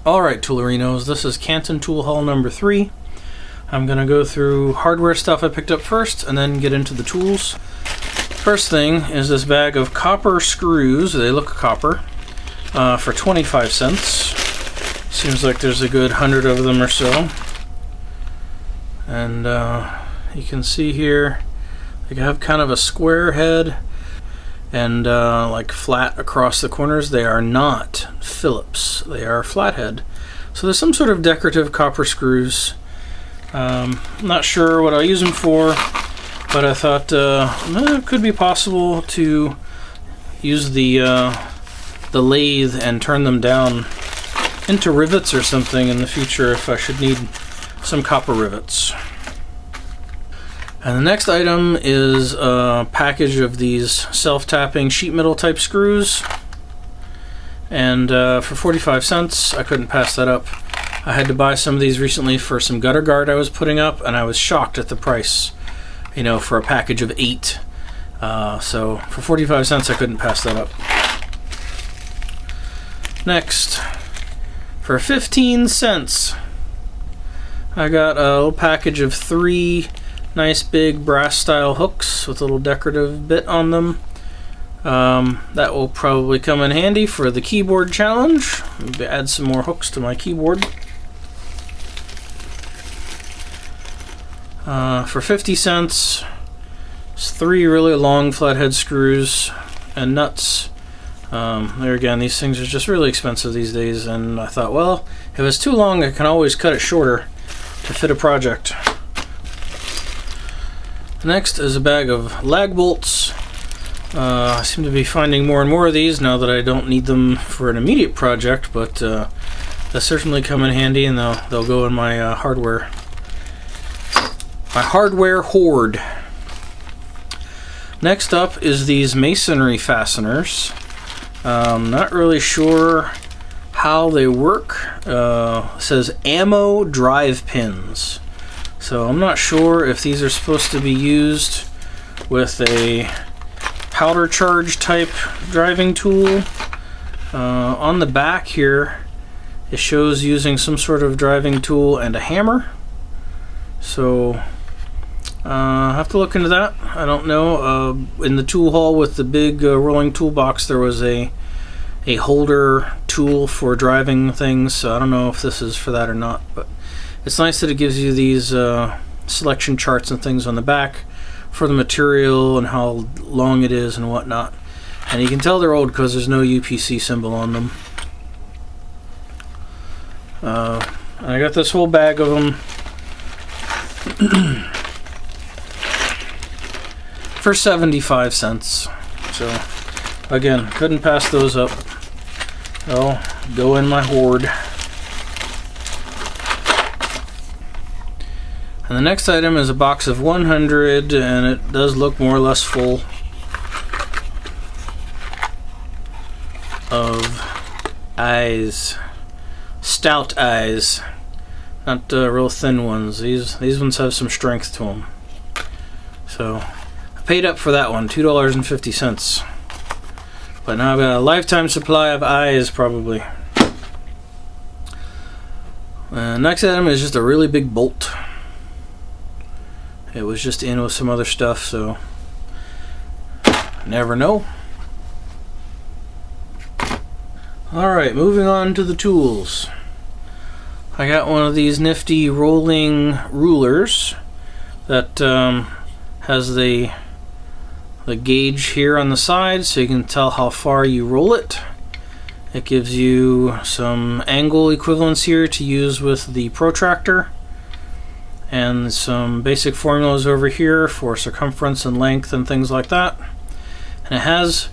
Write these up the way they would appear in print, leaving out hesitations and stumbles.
Alright, Toolerinos, this is Canton tool haul number 3. I'm going to go through hardware stuff I picked up first and then get into the tools. First thing is this bag of copper screws. They look copper, for 25 cents. Seems like there's a good 100 of them or so. And you can see here they have kind of a square head and like flat across the corners. They are not Phillips, they are flathead. So there's some sort of decorative copper screws. I'm not sure what I'll use them for, but I thought it could be possible to use the lathe and turn them down into rivets or something in the future if I should need some copper rivets. And the next item is a package of these self-tapping sheet metal type screws. And for 45 cents, I couldn't pass that up. I had to buy some of these recently for some gutter guard I was putting up, and I was shocked at the price, you know, for a package of 8. So for 45 cents, I couldn't pass that up. Next, for 15 cents, I got a little package of 3 nice big brass style hooks with a little decorative bit on them. That will probably come in handy for the keyboard challenge. Maybe add some more hooks to my keyboard. For 50 cents, it's 3 really long flathead screws and nuts. There again, these things are just really expensive these days, and I thought, well, if it's too long, I can always cut it shorter to fit a project. Next is a bag of lag bolts. I seem to be finding more and more of these now that I don't need them for an immediate project, but they certainly come in handy, and they'll go in my hardware hoard. Next up is these masonry fasteners. Not really sure how they work. It says ammo drive pins. So I'm not sure if these are supposed to be used with a powder charge type driving tool. On the back here it shows using some sort of driving tool and a hammer. So I'll have to look into that. I don't know. In the tool haul with the big rolling toolbox there was a holder tool for driving things, so I don't know if this is for that or not, but it's nice that it gives you these selection charts and things on the back for the material and how long it is and whatnot. And you can tell they're old because there's no UPC symbol on them. I got this whole bag of them for 75 cents. So again, couldn't pass those up. They'll go in my hoard. And the next item is a box of 100, and it does look more or less full of eyes, stout eyes, not real thin ones. These ones have some strength to them. So I paid up for that one, $2.50. But now I've got a lifetime supply of eyes, probably. Next item is just a really big bolt. It was just in with some other stuff, so never know. Alright, moving on to the tools. I got one of these nifty rolling rulers that has the gauge here on the side so you can tell how far you roll it. It gives you some angle equivalents here to use with the protractor, and some basic formulas over here for circumference and length and things like that. And it has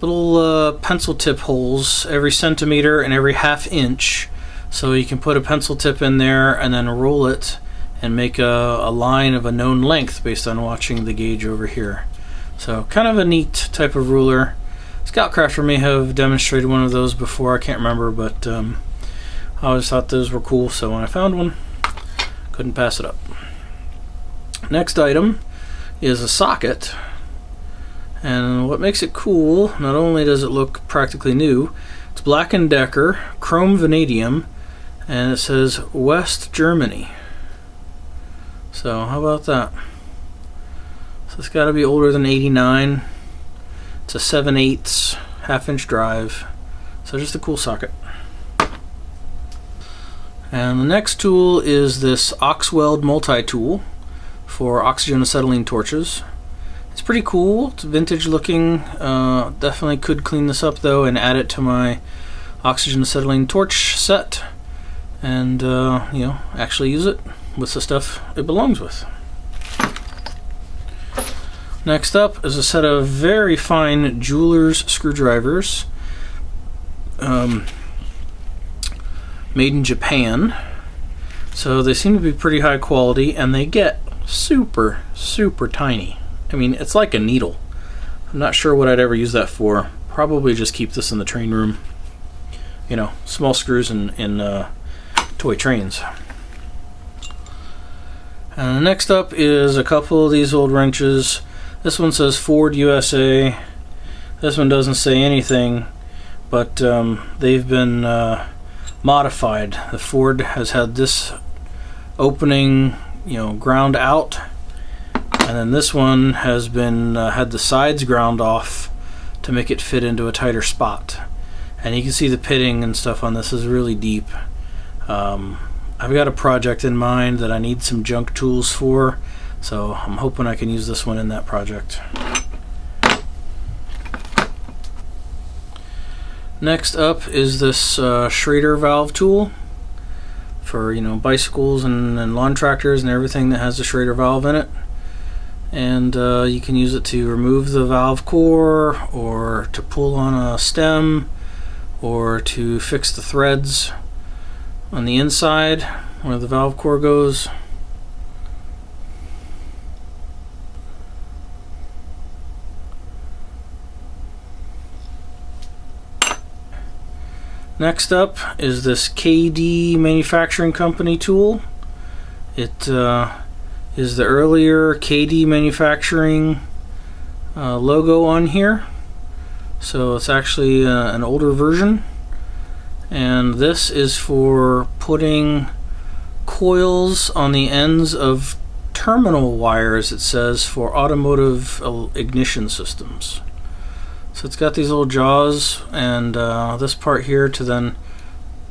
little pencil tip holes every centimeter and every ½ inch, so you can put a pencil tip in there and then roll it and make a line of a known length based on watching the gauge over here. So kind of a neat type of ruler. Scoutcrafter may have demonstrated one of those before, I can't remember, but I always thought those were cool, so when I found one, couldn't pass it up. Next item is a socket, and what makes it cool, not only does it look practically new, it's Black & Decker chrome vanadium and it says West Germany. So how about that? So it's got to be older than 89. It's a 7/8 half-inch drive. So just a cool socket. And the next tool is this Oxweld multi-tool for oxygen acetylene torches. It's pretty cool. It's vintage looking. Definitely could clean this up though and add it to my oxygen acetylene torch set, and you know, actually use it with the stuff it belongs with. Next up is a set of very fine jeweler's screwdrivers, made in Japan. So they seem to be pretty high quality, and they get super tiny. I mean, it's like a needle. I'm not sure what I'd ever use that for. Probably just keep this in the train room. You know, small screws in toy trains. And next up is a couple of these old wrenches. This one says Ford USA. This one doesn't say anything, but they've been modified. The Ford has had this opening, you know, ground out, and then this one has been had the sides ground off to make it fit into a tighter spot. And you can see the pitting and stuff on this is really deep. I've got a project in mind that I need some junk tools for, so I'm hoping I can use this one in that project. Next up is this Schrader valve tool for, you know, bicycles and lawn tractors and everything that has a Schrader valve in it. And you can use it to remove the valve core, or to pull on a stem, or to fix the threads on the inside where the valve core goes. Next up is this KD Manufacturing Company tool. It is the earlier KD Manufacturing logo on here. So it's actually an older version. And this is for putting coils on the ends of terminal wires, it says, for automotive ignition systems. So it's got these little jaws, and this part here to then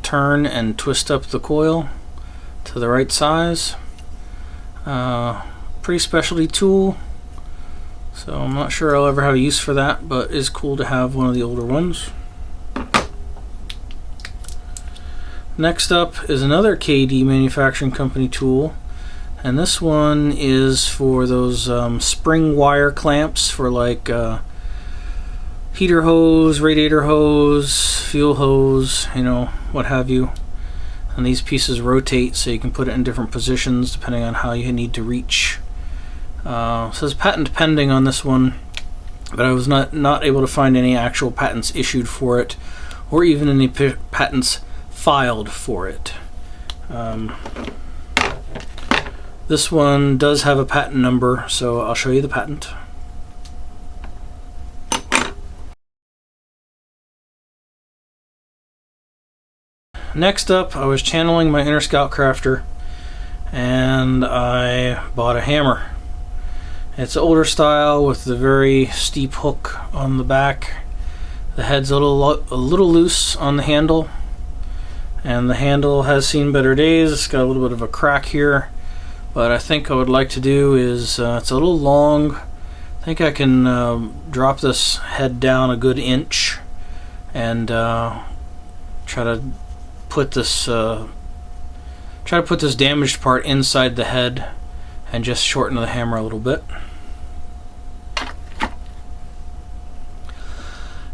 turn and twist up the coil to the right size. Pretty specialty tool, so I'm not sure I'll ever have a use for that, but it's cool to have one of the older ones. Next up is another KD Manufacturing Company tool, and this one is for those spring wire clamps for like heater hose, radiator hose, fuel hose, you know, what have you. And these pieces rotate so you can put it in different positions depending on how you need to reach. It says patent pending on this one, but I was not able to find any actual patents issued for it, or even any patents filed for it. This one does have a patent number, so I'll show you the patent. Next up, I was channeling my inner scout crafter, and I bought a hammer. It's an older style with the very steep hook on the back. The head's a little loose on the handle, and the handle has seen better days. It's got a little bit of a crack here, but I think I would like to do is, it's a little long. I think I can drop this head down a good inch and try to put this damaged part inside the head and just shorten the hammer a little bit.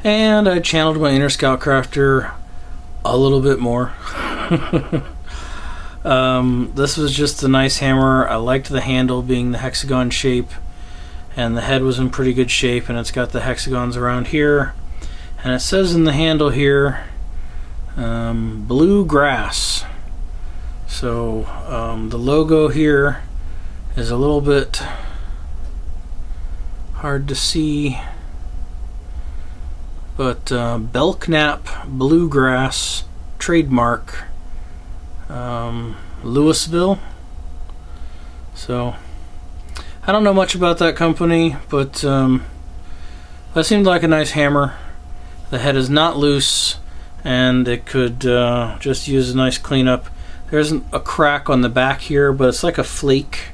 And I channeled my inner scout crafter a little bit more. This was just a nice hammer. I liked the handle being the hexagon shape, and the head was in pretty good shape, and it's got the hexagons around here, and it says in the handle here bluegrass. So the logo here is a little bit hard to see, but Belknap Bluegrass trademark Louisville. So I don't know much about that company, but that seemed like a nice hammer. The head is not loose, and it could just use a nice cleanup. There's a crack on the back here, but it's like a flake.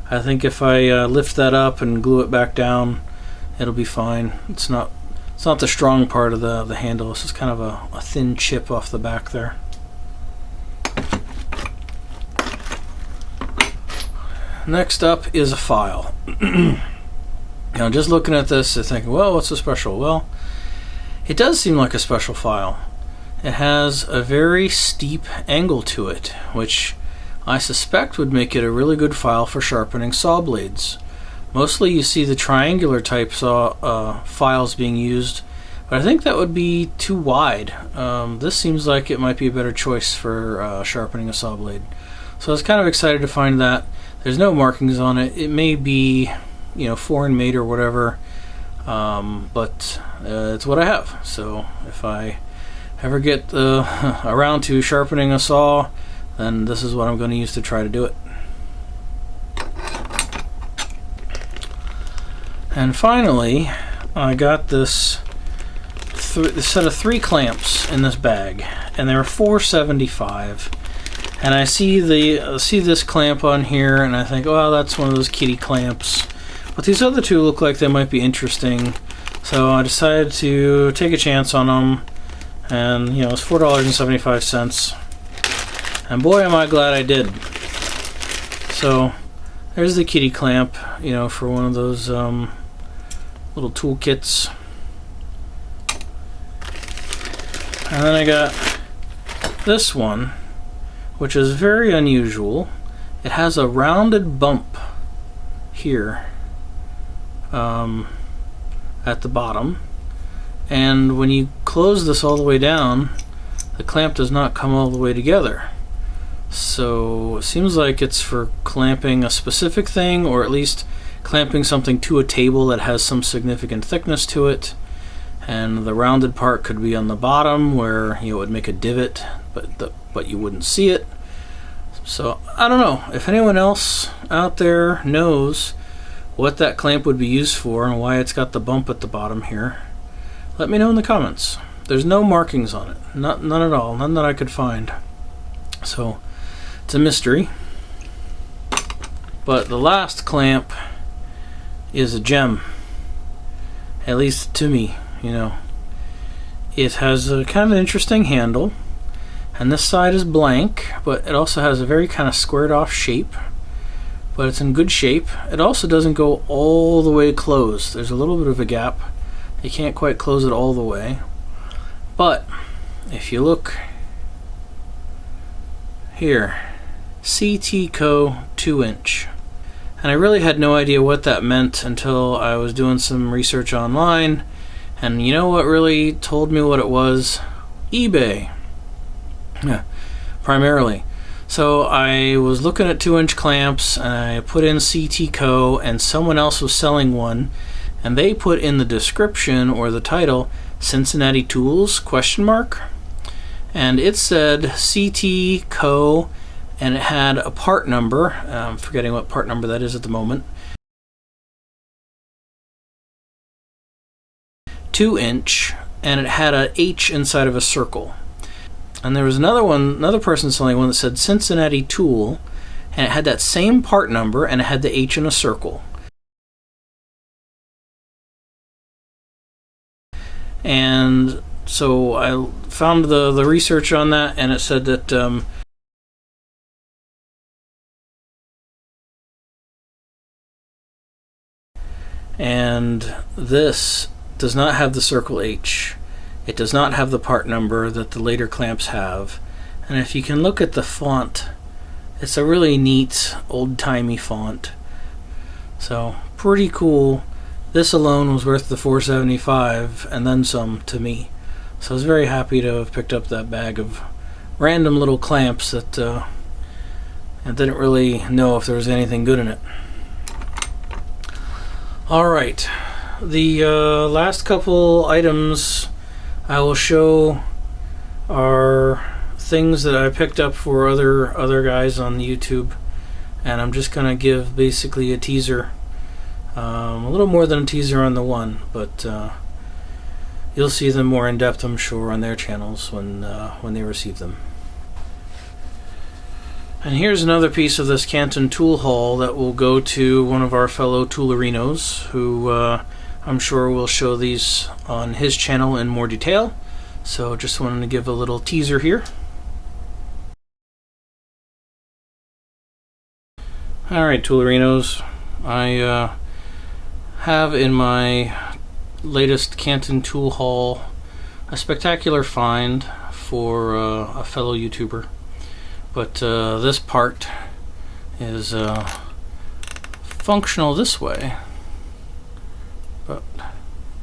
I think if I lift that up and glue it back down, it'll be fine. It's not the strong part of the handle. It's just kind of a thin chip off the back there. Next up is a file. Now, just looking at this, I think, well, what's so special? Well, it does seem like a special file. It has a very steep angle to it, which I suspect would make it a really good file for sharpening saw blades. Mostly you see the triangular type saw files being used, but I think that would be too wide. This seems like it might be a better choice for sharpening a saw blade. So I was kind of excited to find that. There's no markings on it. It may be, you know, foreign made or whatever, but it's what I have. So if I ever get around to sharpening a saw, then this is what I'm going to use to try to do it. And finally, I got this set of 3 clamps in this bag, and they were $4.75. And I see this clamp on here, and I think, well, that's one of those kitty clamps. But these other 2 look like they might be interesting, so I decided to take a chance on them. And you know, it's $4.75, and boy, am I glad I did. So there's the kitty clamp, you know, for one of those little tool kits. And then I got this one, which is very unusual. It has a rounded bump here at the bottom, and when you close this all the way down, the clamp does not come all the way together. So it seems like it's for clamping a specific thing, or at least clamping something to a table that has some significant thickness to it. And the rounded part could be on the bottom, where it would make a divot, but you wouldn't see it. So I don't know if anyone else out there knows what that clamp would be used for and why it's got the bump at the bottom here. Let me know in the comments. There's no markings on it, none at all, none that I could find. So it's a mystery. But the last clamp is a gem, at least to me. You know, it has a kind of an interesting handle, and this side is blank, but it also has a very kind of squared off shape, but it's in good shape. It also doesn't go all the way closed. There's a little bit of a gap. You can't quite close it all the way, but if you look here, CT Co 2-inch, and I really had no idea what that meant until I was doing some research online. And you know what really told me what it was? eBay. Yeah, primarily. So I was looking at 2-inch clamps, and I put in CT Co, and someone else was selling one, and they put in the description or the title Cincinnati Tools ? And it said CT Co, and it had a part number. I'm forgetting what part number that is at the moment. 2-inch, and it had a H inside of a circle. And there was another person selling one that said Cincinnati Tool, and it had that same part number, and it had the H in a circle. And so I found the research on that, and it said that and this does not have the circle H. It does not have the part number that the later clamps have. And if you can look at the font, it's a really neat old-timey font. So pretty cool. This alone was worth the $4.75 and then some to me. So I was very happy to have picked up that bag of random little clamps that I didn't really know if there was anything good in it. Alright. The last couple items I will show are things that I picked up for other guys on YouTube, and I'm just gonna give basically a teaser, a little more than a teaser on the one, but you'll see them more in depth, I'm sure, on their channels when they receive them. And here's another piece of this Canton tool haul that will go to one of our fellow toolerinos, who I'm sure will show these on his channel in more detail. So just wanted to give a little teaser here. Alright, toolerinos, I have in my latest Canton tool haul a spectacular find for a fellow YouTuber. But this part is functional this way, but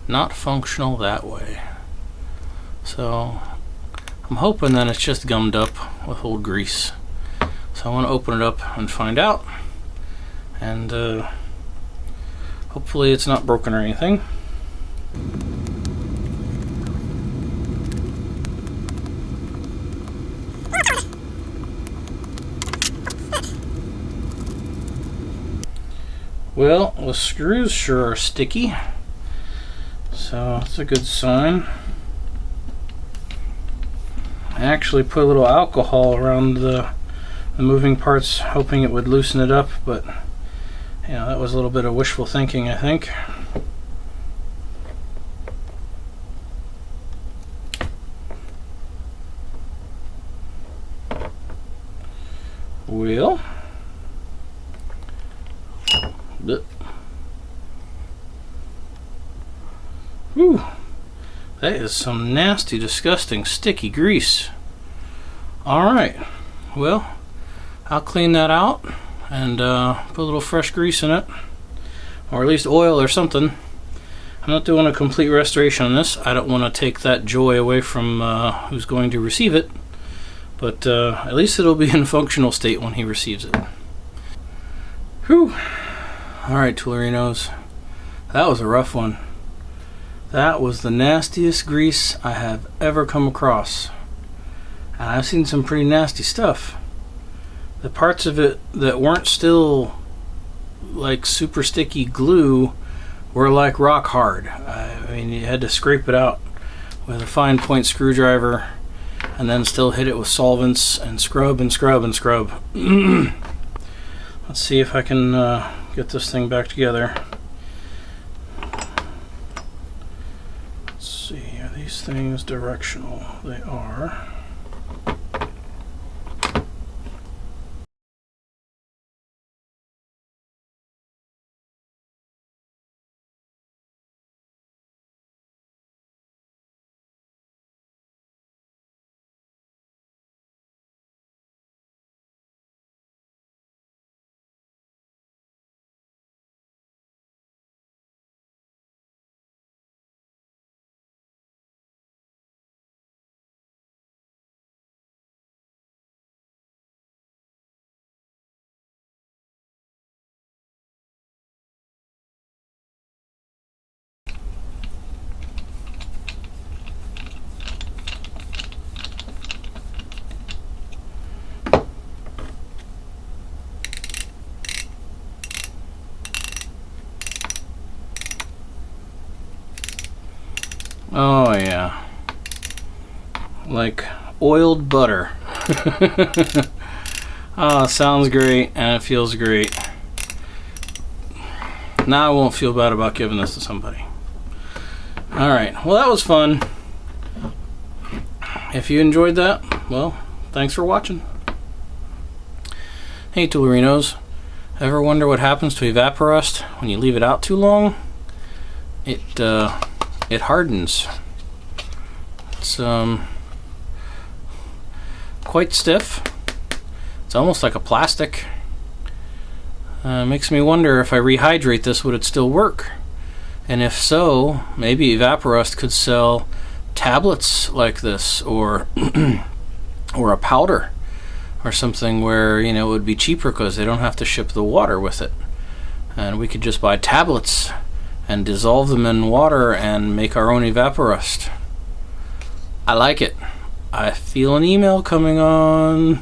not functional that way. So I'm hoping that it's just gummed up with old grease. So I want to open it up and find out, and hopefully it's not broken or anything. Well, the screws sure are sticky, so that's a good sign. I actually put a little alcohol around the moving parts, hoping it would loosen it up, but yeah, that was a little bit of wishful thinking, I think. Well, whew, that is some nasty, disgusting, sticky grease. Alright, well, I'll clean that out and put a little fresh grease in it, or at least oil or something. I'm not doing a complete restoration on this. I don't want to take that joy away from who's going to receive it, but at least it'll be in functional state when he receives it. Whew. Alright, toolerinos, that was a rough one. That was the nastiest grease I have ever come across. And I've seen some pretty nasty stuff. The parts of it that weren't still like super sticky glue were like rock hard. I mean, you had to scrape it out with a fine point screwdriver and then still hit it with solvents and scrub and scrub and scrub. Let's see if I can get this thing back together. Let's see, are these things directional? They are. Oh yeah, like oiled butter. Oh, sounds great and it feels great. Now I won't feel bad about giving this to somebody. Alright, well that was fun. If you enjoyed that, well, thanks for watching. Hey toolerinos, ever wonder what happens to EvapoRust when you leave it out too long? It hardens. It's quite stiff. It's almost like a plastic. Makes me wonder, if I rehydrate this, would it still work? And if so, maybe EvapoRust could sell tablets like this, or or a powder or something where, you know, it would be cheaper because they don't have to ship the water with it, and we could just buy tablets and dissolve them in water and make our own EvapoRust. I like it. I feel an email coming on.